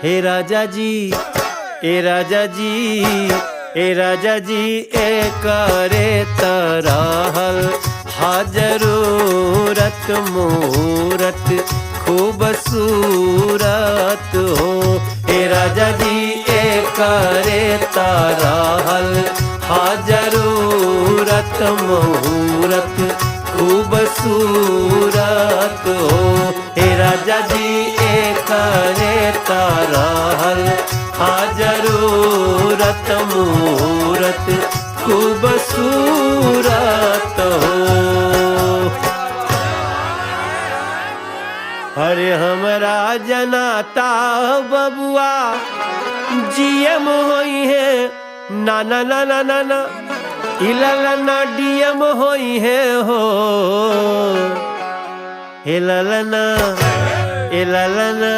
हे राजा जी, ए राजा जी, ए राजा जी, ए करे तरहल हा जरूरत मूरत खूबसूरत हो। हे राजा जी, ए करे तरहल हा जरूरत मूरत खूबसूरत हो। हे राजा जी, ए करे तरहल हा जरूरत मूरत खूबसूरत हो। अरे हमरा जनाता बबुआ जीएम होई है, ना ना ना ना ना ना इललना डीएम होई है हो। इललना इललना